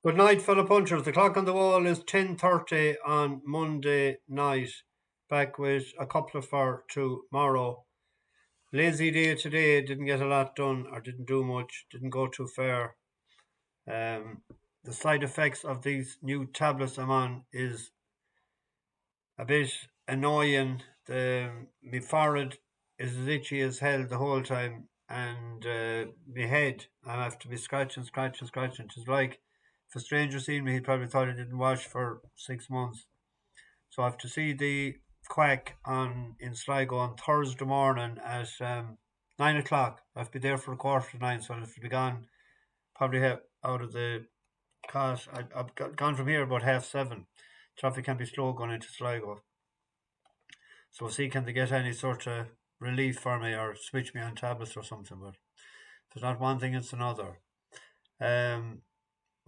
Good night, fellow punchers. The clock on the wall is 10:30 on Monday night. Back with a couple for tomorrow. Lazy day today. Didn't get a lot done or didn't do much. Didn't go too far. Um, the side effects of these new tablets I'm on is a bit annoying. My forehead is as itchy as hell the whole time, and my head I have to be scratching. It's like if a stranger seen me, he probably thought I didn't wash for 6 months. So I have to see the quack on in Sligo on Thursday morning at 9 o'clock. I have to be there for 9:15, so I'll have to be gone probably out of the cars. I've gone from here about 7:30. Traffic can be slow going into Sligo. So we'll see can they get any sort of relief for me or switch me on tablets or something. But if it's not one thing, it's another. Um,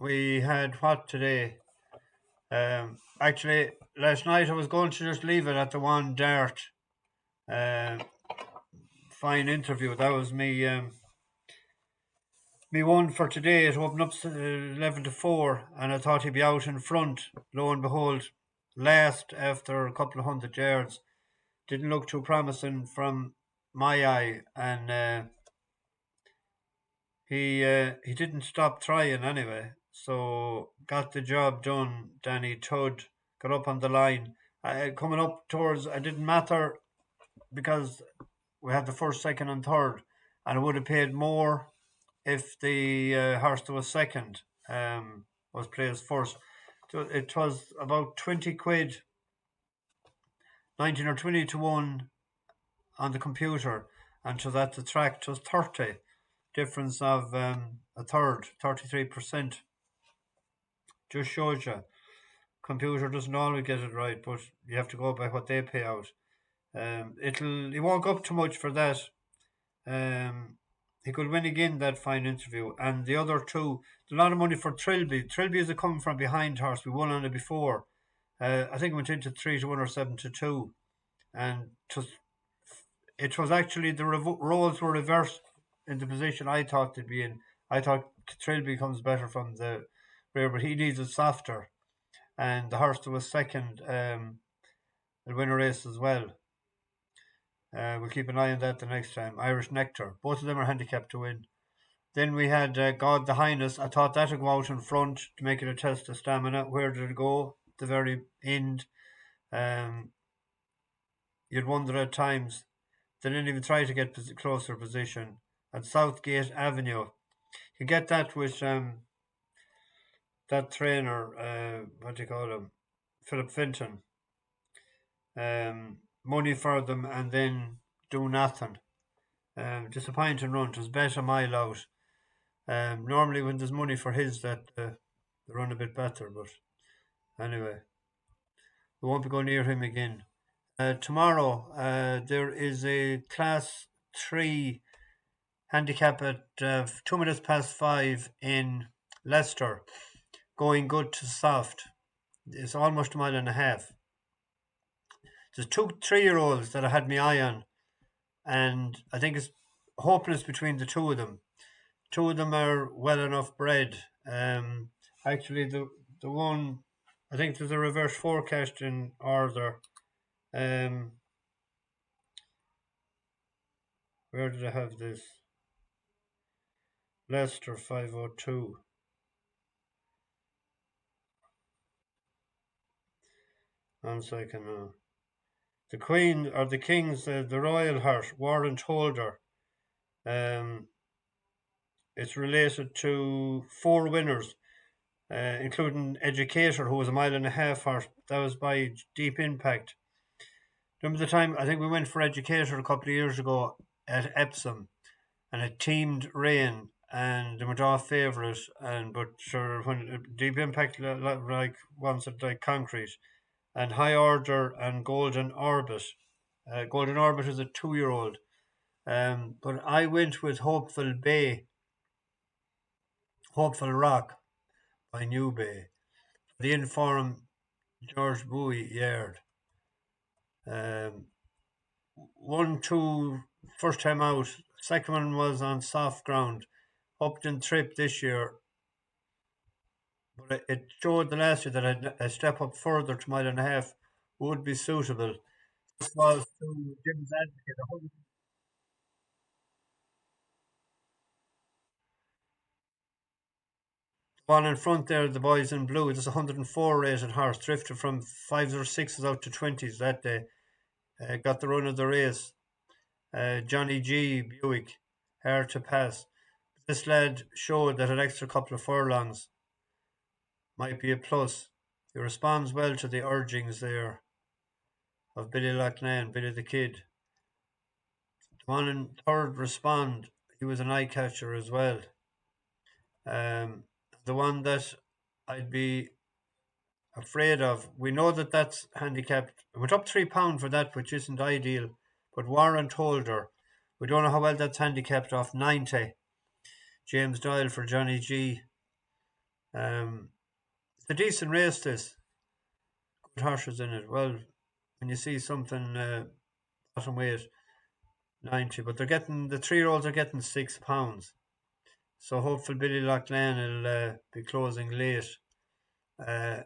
we had what today? Actually, last night I was going to just leave it at the one dart. Uh, Fine interview. That was me one for today. It opened up 11-4, and I thought he'd be out in front. Lo and behold, last after a couple of 100 yards. Didn't look too promising from my eye, and he didn't stop trying anyway. So got the job done. Danny Tudd got up on the line. Coming up towards, it didn't matter because we had the first, second, and third, and it would have paid more if the horse that was second was placed first. So it was about 20 quid, 19 or 20 to 1 on the computer, and so that the track was 30. Difference of a third, 33%. Just shows you. Computer doesn't always get it right, but you have to go by what they pay out. He won't go up too much for that. He could win again that fine interview. And the other two, a lot of money for Trilby. Trilby is a coming from behind horse. We won on it before. I think it went into 3-1 or 7-2. And it was actually the roles were reversed in the position I thought they'd be in. I thought Trilby comes better from the rear, but he needs it softer. And the horse that was second will win a race as well. We'll keep an eye on that the next time. Irish Nectar. Both of them are handicapped to win. Then we had God the Highness. I thought that would go out in front to make it a test of stamina. Where did it go? At the very end. You'd wonder at times. They didn't even try to get closer position. At Southgate Avenue. You get that with that trainer, what do you call him? Philip Finton. Money for them and then do nothing. Disappointing run. It was better mile out. Normally when there's money for his that they run a bit better, but anyway, we won't be going near him again. Tomorrow there is a class 3 handicap at 2 minutes past 5 in Leicester, going good to soft. It's almost a mile and a half. There's two 3-year-olds that I had my eye on, and I think it's hopeless between the two of them. Two of them are well enough bred. Actually, the one, I think there's a reverse forecast in order. Where did I have this? Leicester 502. 1 second now. The Queen or the King's the Royal Horse, Warrant Holder. It's related to 4 winners, including Educator, who was a mile and a half horse. That was by Deep Impact. Remember the time I think we went for Educator a couple of years ago at Epsom, and it teamed rain, and they were all favourite. And but sure, when Deep Impact like wants it like concrete, and High Order and Golden Orbit. Golden Orbit is a 2-year-old. But I went with Hopewell Rock by New Bay. The Inform George Bowie yard. 1, 2, first time out. Second one was on soft ground. Upton Trip this year. But it showed the last year that a step up further to mile and a half would be suitable. This was to Jim's advocate. One in front there, the boys in blue, there's a 104 rated horse, drifted from fives or sixes out to 20s that day. Got the run of the race. Johnny G. Buick, hard to pass. This lad showed that an extra couple of furlongs might be a plus. He responds well to the urgings there of Billy Loughlin, Billy the Kid. The one in third, Respond, he was an eye catcher as well. Um, the one that I'd be afraid of, we know that that's handicapped. It went up £3 for that, which isn't ideal. But Warrant Holder, we don't know how well that's handicapped off 90. James Doyle for Johnny G. Um, it's a decent race, this. Good horses in it. Well, when you see something bottom weight, 90, but they're getting, the 3-year-olds are getting £6. So hopefully Billy Loughlin will be closing late. Uh,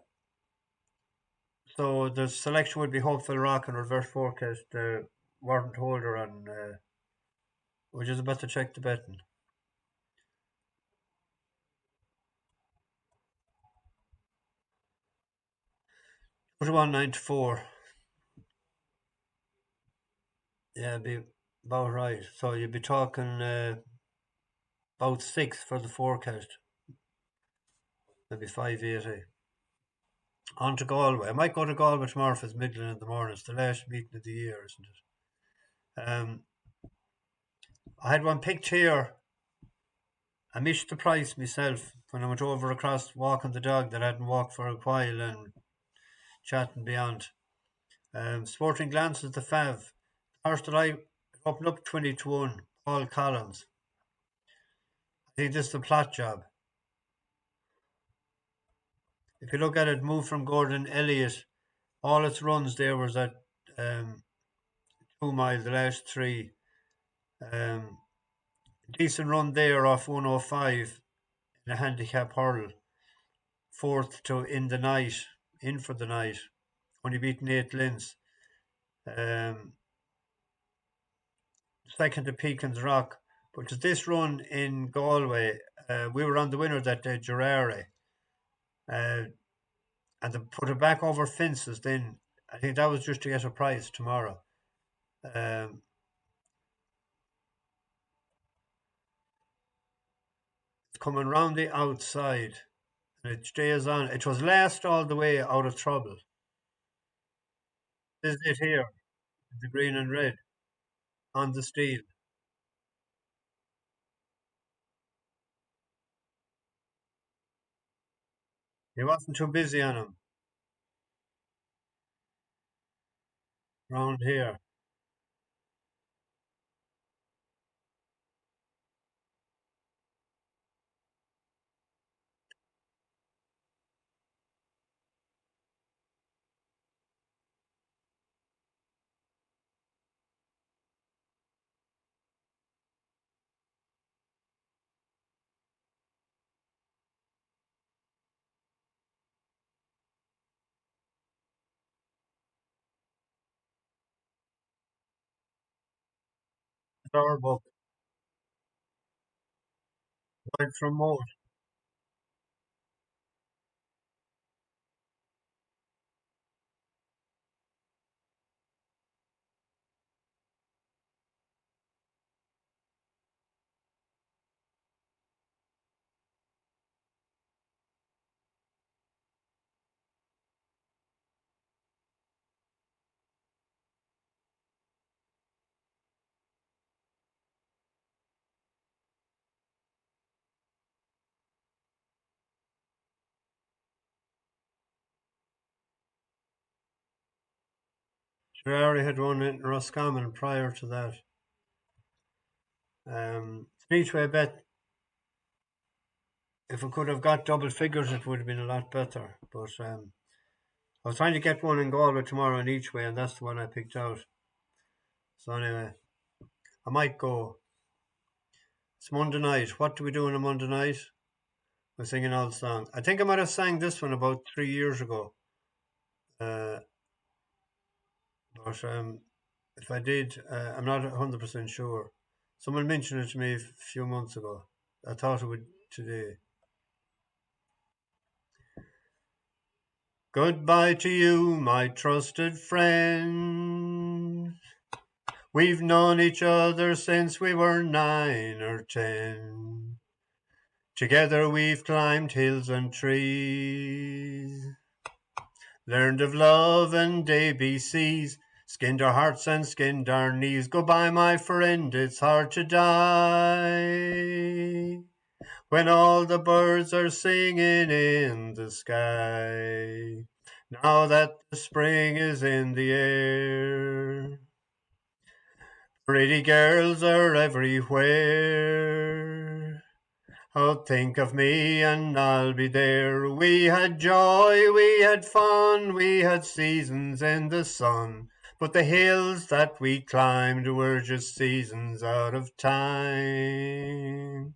so the selection would be Hopewell Rock and Reverse Forecast, Warrant Holder, and we're just about to check the betting. 41.94. Yeah, be about right. So you'd be talking about 6 for the forecast, maybe 5.80. On to Galway. I might go to Galway tomorrow if it's Midland in the morning. It's the last meeting of the year, isn't it? I had one picked here. I missed the price myself when I went over across walking the dog that I hadn't walked for a while and chatting beyond. Sporting Glances, the Fav. Horse that I opened up 20 to 1, Paul Collins. I think this is the plot job. If you look at it, moved from Gordon Elliott, all its runs there was at 2 miles, the last three. Um, Decent run there off 105 in a handicap hurl. Fourth to in for the night. Only beaten 8 lengths. Second to Pekin's Rock. But to this run in Galway, we were on the winner that day, Gerari. And to put it back over fences then, I think that was just to get a prize tomorrow. Um, it's coming round the outside and it stays on. It was last all the way out of trouble. This is it here, the green and red on the steel. He wasn't too busy on him round here. Starbuck, wide from Moat. Ferrari had won it in Roscommon prior to that. Speedway bet, if we could have got double figures, it would have been a lot better. But I was trying to get one in Galway tomorrow in each way, and that's the one I picked out. So anyway, I might go. It's Monday night. What do we do on a Monday night? We're singing old songs. I think I might have sang this one about 3 years ago. Uh, but if I did, I'm not 100% sure. Someone mentioned it to me a few months ago. I thought it would today. Goodbye to you, my trusted friend. We've known each other since we were 9 or 10. Together we've climbed hills and trees, learned of love and ABCs, skinned our hearts and skinned our knees. Goodbye, my friend, it's hard to die when all the birds are singing in the sky. Now that the spring is in the air, pretty girls are everywhere. Oh, think of me and I'll be there. We had joy, we had fun, we had seasons in the sun. But the hills that we climbed were just seasons out of time.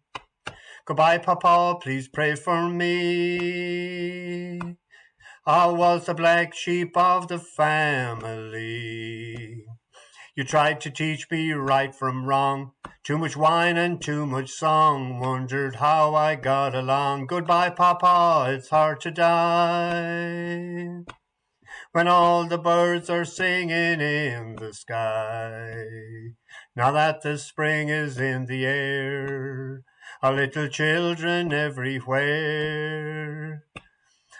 Goodbye, Papa, please pray for me. I was the black sheep of the family. You tried to teach me right from wrong. Too much wine and too much song. Wondered how I got along. Goodbye, Papa, it's hard to die when all the birds are singing in the sky. Now that the spring is in the air, our little children everywhere.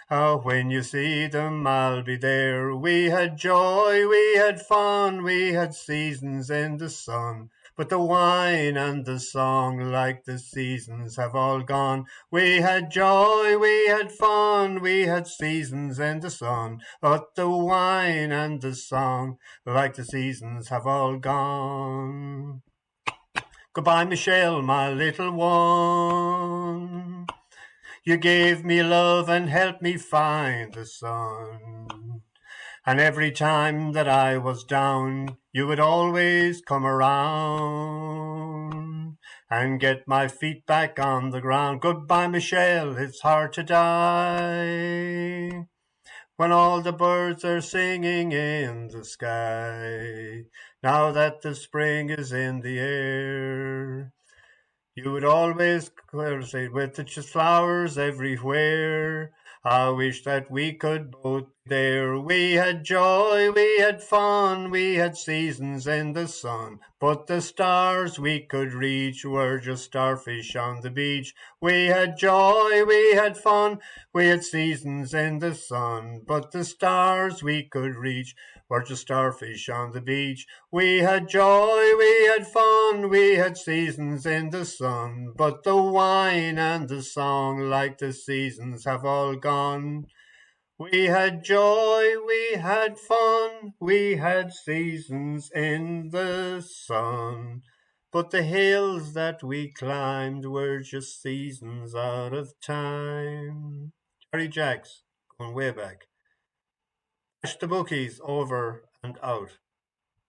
Oh, when you see them, I'll be there. We had joy, we had fun, we had seasons in the sun. But the wine and the song, like the seasons, have all gone. We had joy, we had fun, we had seasons in the sun. But the wine and the song, like the seasons, have all gone. Goodbye, Michelle, my little one. You gave me love and helped me find the sun. And every time that I was down, you would always come around and get my feet back on the ground. Goodbye, Michelle, it's hard to die when all the birds are singing in the sky. Now that the spring is in the air, you would always say with the flowers everywhere. I wish that we could both be there. We had joy, we had fun, we had seasons in the sun. But the stars we could reach were just starfish on the beach. We had joy, we had fun, we had seasons in the sun. But the stars we could reach were just starfish on the beach. We had joy, we had fun, we had seasons in the sun. But the wine and the song, like the seasons, have all gone. We had joy, we had fun, we had seasons in the sun. But the hills that we climbed were just seasons out of time. Terry Jacks, going way back. Dash the bookies over and out.